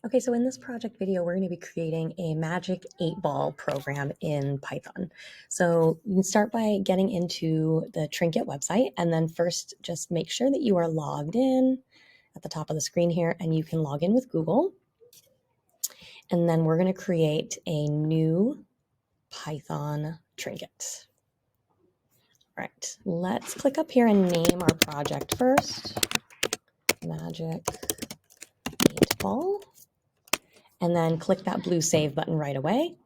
Okay, so in this project video, we're going to be creating a Magic 8-Ball program in Python. So you can start by getting into the Trinket website, and then first just make sure that you are logged in at the top of the screen here, and you can log in with Google. And then we're going to create a new Python Trinket. All right, let's click up here and name our project first, Magic 8-Ball. And then click that blue save button right away.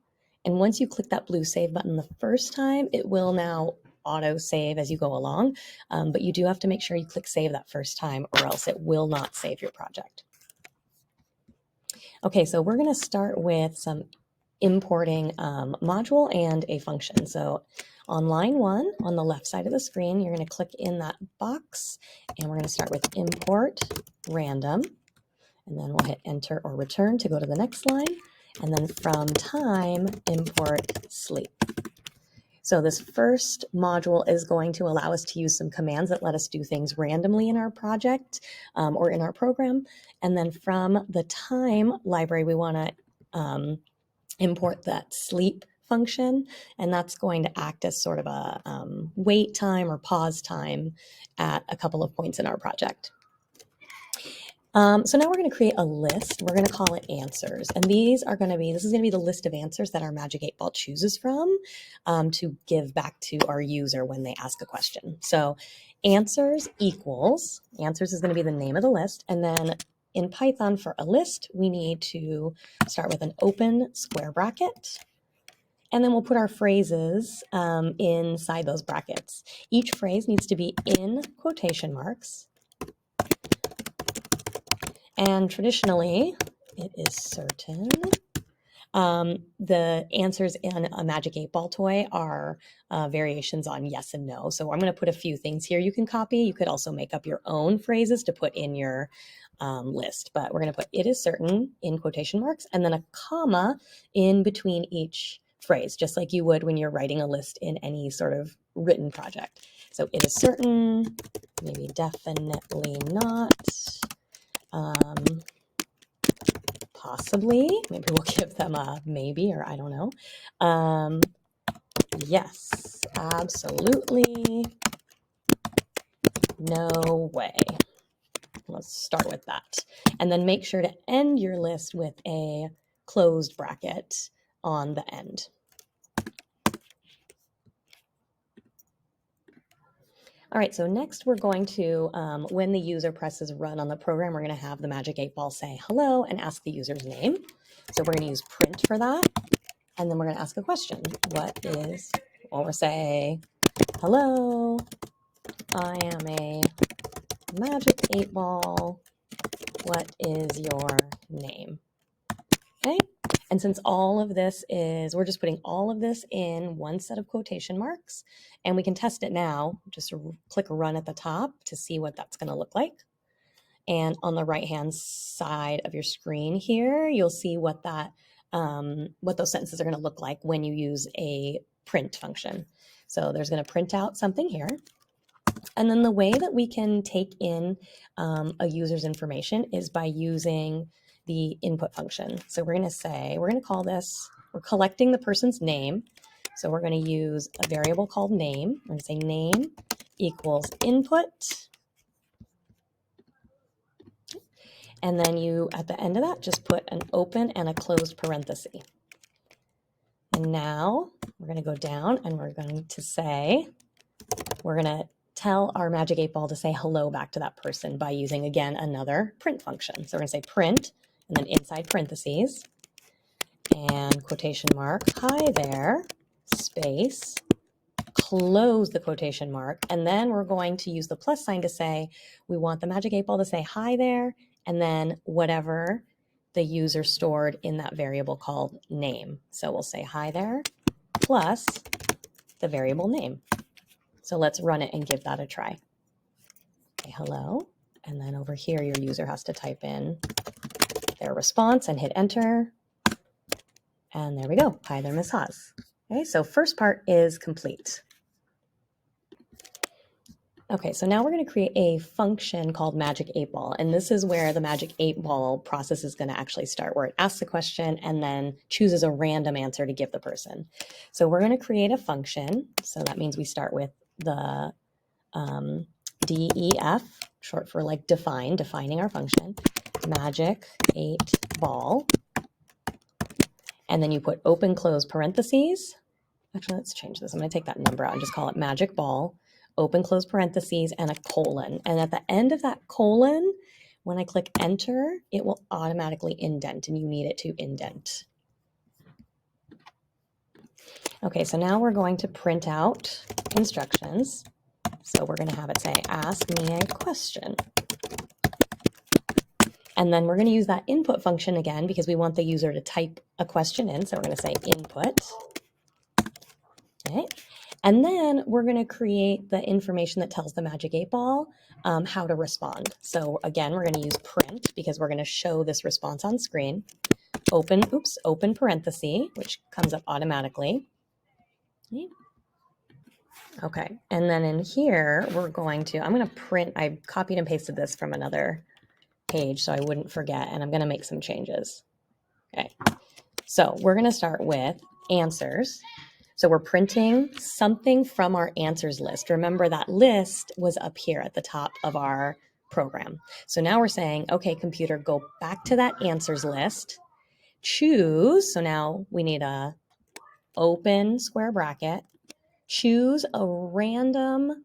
And once you click that blue save button the first time, it will now auto save as you go along. But you do have to make sure you click save that first time or else it will not save your project. Okay, so we're gonna start with some importing module and a function. So on line 1, on the left side of the screen, you're gonna click in that box and we're gonna start with import random. And then we'll hit enter or return to go to the next line. And then from time, import sleep. So this first module is going to allow us to use some commands that let us do things randomly in our project or in our program. And then from the time library, we want to import that sleep function, and that's going to act as sort of a wait time or pause time at a couple of points in our project. So now we're going to create a list. We're going to call it answers. And this is going to be the list of answers that our Magic 8-Ball chooses from to give back to our user when they ask a question. So answers is going to be the name of the list. And then in Python for a list, we need to start with an open square bracket. And then we'll put our phrases inside those brackets. Each phrase needs to be in quotation marks. And traditionally, it is certain. The answers in a Magic 8-Ball toy are variations on yes and no. So I'm going to put a few things here you can copy. You could also make up your own phrases to put in your list. But we're going to put it is certain in quotation marks and then a comma in between each phrase, just like you would when you're writing a list in any sort of written project. So it is certain, maybe definitely not. Possibly, maybe we'll give them a maybe or I don't know. Yes, absolutely, no way. Let's start with that. And then make sure to end your list with a closed bracket on the end. All right, so next we're going to, when the user presses run on the program, we're going to have the Magic 8-Ball say hello and ask the user's name. So we're going to use print for that. And then we're going to ask a question. We'll say, hello, I am a Magic 8-Ball. What is your name? Okay. And since all of this we're just putting all of this in one set of quotation marks, and we can test it now. Just click run at the top to see what that's going to look like. And on the right-hand side of your screen here, you'll see what those sentences are going to look like when you use a print function. So there's going to print out something here. And then the way that we can take in a user's information is by using the input function. So we're going to call this, we're collecting the person's name. So we're going to use a variable called name. We're going to say name equals input. And then at the end of that, just put an open and a closed parenthesis. And now we're going to go down and we're going to tell our Magic 8-Ball to say hello back to that person by using, again, another print function. So we're going to say print, and then inside parentheses, and quotation mark, hi there, space, close the quotation mark, and then we're going to use the plus sign to say we want the Magic 8-Ball to say hi there, and then whatever the user stored in that variable called name. So we'll say hi there plus the variable name. So let's run it and give that a try. Okay, hello. And then over here, your user has to type in their response and hit enter. And there we go. Hi there, Miss Haas. Okay, so first part is complete. Okay, so now we're going to create a function called Magic 8 Ball, and this is where the Magic 8 Ball process is going to actually start, where it asks a question and then chooses a random answer to give the person. So we're going to create a function, so that means we start with the DEF, short for like defining our function, Magic 8 Ball, and then you put open close parentheses. Actually, let's change this. I'm going to take that number out and just call it Magic Ball, open close parentheses, and a colon. And at the end of that colon, when I click enter, it will automatically indent, and you need it to indent. Okay, so now we're going to print out instructions. So we're going to have it say, ask me a question. And then we're going to use that input function again because we want the user to type a question in. So we're going to say input. Okay. And then we're going to create the information that tells the Magic 8 Ball how to respond. So again, we're going to use print because we're going to show this response on screen. Open parenthesis, which comes up automatically. Okay. And then in here, I'm going to print, I copied and pasted this from another page so I wouldn't forget, and I'm going to make some changes. Okay. So we're going to start with answers. So we're printing something from our answers list. Remember that list was up here at the top of our program. So now we're saying, okay, computer, go back to that answers list, choose. So now we need a open square bracket, choose a random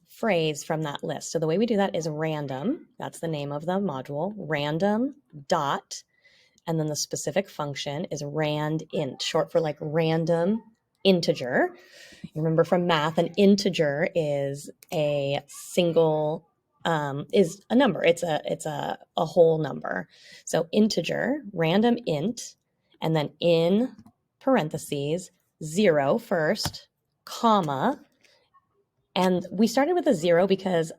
phrase from that list. So the way we do that is random. That's the name of the module, random dot. And then the specific function is randint, short for like random integer. You remember from math, an integer is a single, is a number. It's a whole number. So integer, random int, and then in parentheses, 0 first, comma. And we started with a 0 because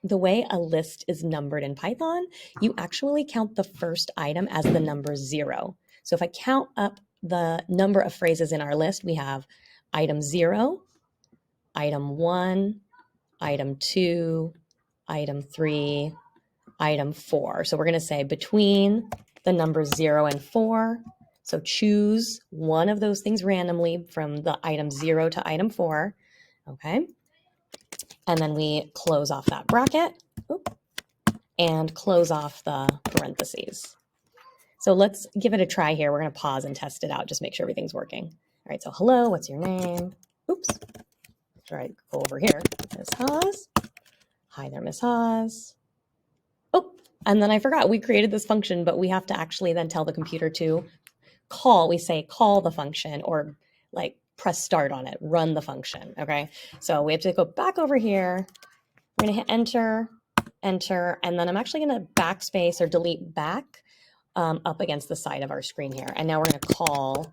the way a list is numbered in Python, you actually count the first item as the number 0. So if I count up the number of phrases in our list, we have item 0, item 1, item 2, item 3, item 4. So we're going to say between the numbers 0 and 4. So choose one of those things randomly from the item 0 to item 4. Okay. And then we close off that bracket and close off the parentheses. So let's give it a try here. We're going to pause and test it out. Just make sure everything's working. All right. So hello, what's your name? Oops. Try to go over here. Miss Haas. Hi there, Miss Haas. Oh, and then I forgot we created this function, but we have to actually then tell the computer to call. We say call the function or like press start on it, run the function. Okay. So we have to go back over here. We're going to hit enter, and then I'm actually going to backspace or delete back up against the side of our screen here. And now we're going to call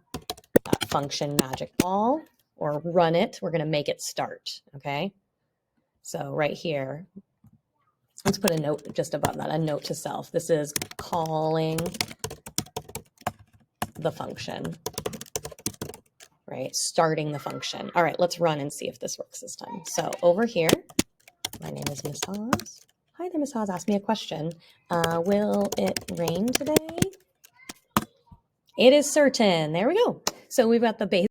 that function Magic Ball or run it. We're going to make it start. Okay. So right here, let's put a note just above that, a note to self. This is calling the function. Right, starting the function. All right, let's run and see if this works this time. So over here, my name is Miss Haas. Hi there, Miss Haas. Ask me a question. Will it rain today? It is certain. There we go. So we've got the base.